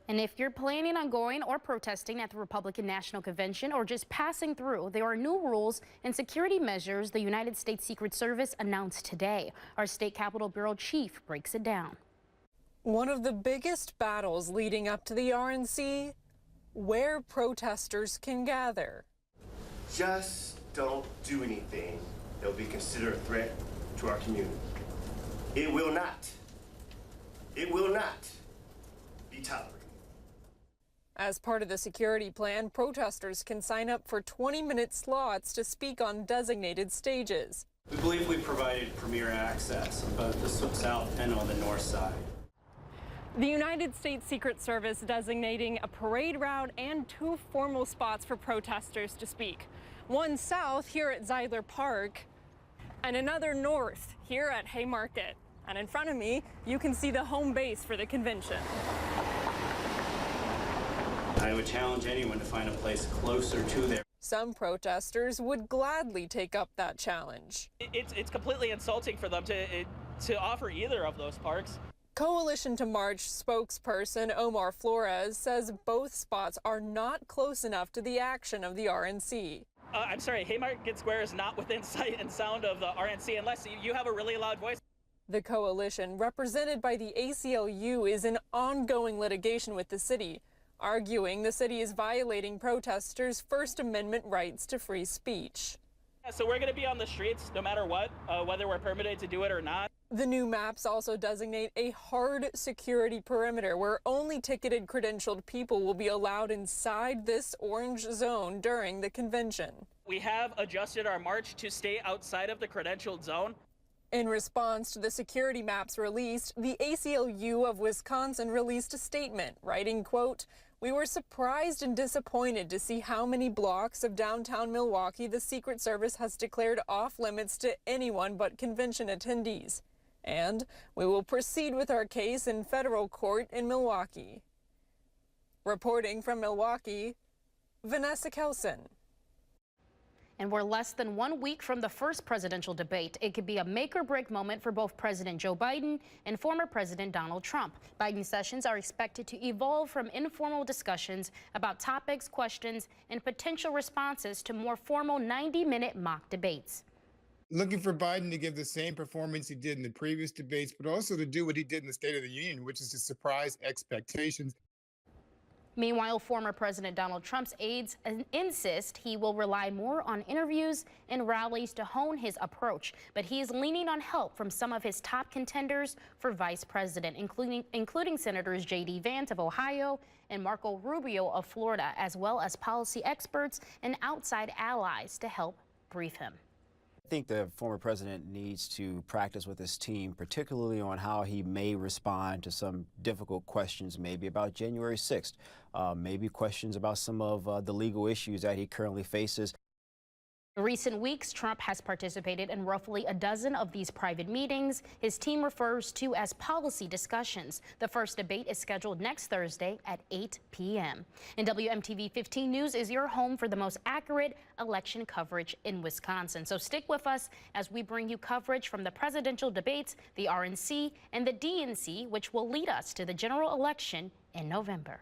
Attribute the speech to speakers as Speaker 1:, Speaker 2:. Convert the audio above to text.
Speaker 1: And if you're planning on going or protesting at the Republican National Convention or just passing through, there are new rules and security measures the United States Secret Service announced today. Our State Capitol Bureau Chief breaks it down.
Speaker 2: One of the biggest battles leading up to the RNC, where protesters can gather.
Speaker 3: Just don't do anything that will be considered a threat to our community. It will not be tolerated.
Speaker 2: As part of the security plan, protesters can sign up for 20-minute slots to speak on designated stages.
Speaker 4: We believe we provided premier access on both the south and on the north side.
Speaker 2: The United States Secret Service designating a parade route and 2 formal spots for protesters to speak. One south here at Zeidler Park and another north here at Haymarket. And in front of me, you can see the home base for the convention.
Speaker 4: I would challenge anyone to find a place closer to there.
Speaker 2: Some protesters would gladly take up that challenge.
Speaker 5: It's completely insulting for them to offer either of those parks.
Speaker 2: Coalition to March spokesperson Omar Flores says both spots are not close enough to the action of the RNC.
Speaker 5: I'm sorry, Haymarket Square is not within sight and sound of the RNC unless you have a really loud voice.
Speaker 2: The coalition, represented by the ACLU, is in ongoing litigation with the city, arguing the city is violating protesters' First Amendment rights to free speech.
Speaker 5: So we're going to be on the streets no matter what, whether we're permitted to do it or not.
Speaker 2: The new maps also designate a hard security perimeter where only ticketed credentialed people will be allowed inside this orange zone during the convention.
Speaker 5: We have adjusted our march to stay outside of the credentialed zone.
Speaker 2: In response to the security maps released, the ACLU of Wisconsin released a statement, writing, quote, "We were surprised and disappointed to see how many blocks of downtown Milwaukee the Secret Service has declared off limits to anyone but convention attendees. And we will proceed with our case in federal court in Milwaukee." Reporting from Milwaukee, Vanessa Kelson.
Speaker 1: And we're less than 1 week from the first presidential debate. It could be a make-or-break moment for both President Joe Biden and former President Donald Trump. Biden's sessions are expected to evolve from informal discussions about topics, questions, and potential responses to more formal 90-minute mock debates.
Speaker 6: Looking for Biden to give the same performance he did in the previous debates, but also to do what he did in the State of the Union, which is to surprise expectations.
Speaker 1: Meanwhile, former President Donald Trump's aides insist he will rely more on interviews and rallies to hone his approach, but he is leaning on help from some of his top contenders for vice president, including Senators J.D. Vance of Ohio and Marco Rubio of Florida, as well as policy experts and outside allies to help brief him.
Speaker 7: I think the former president needs to practice with his team, particularly on how he may respond to some difficult questions, maybe about January 6th, maybe questions about some of the legal issues that he currently faces.
Speaker 1: In recent weeks, Trump has participated in roughly a dozen of these private meetings his team refers to as policy discussions. The first debate is scheduled next Thursday at 8 p.m. And WMTV 15 News is your home for the most accurate election coverage in Wisconsin. So stick with us as we bring you coverage from the presidential debates, the RNC, and the DNC, which will lead us to the general election in November.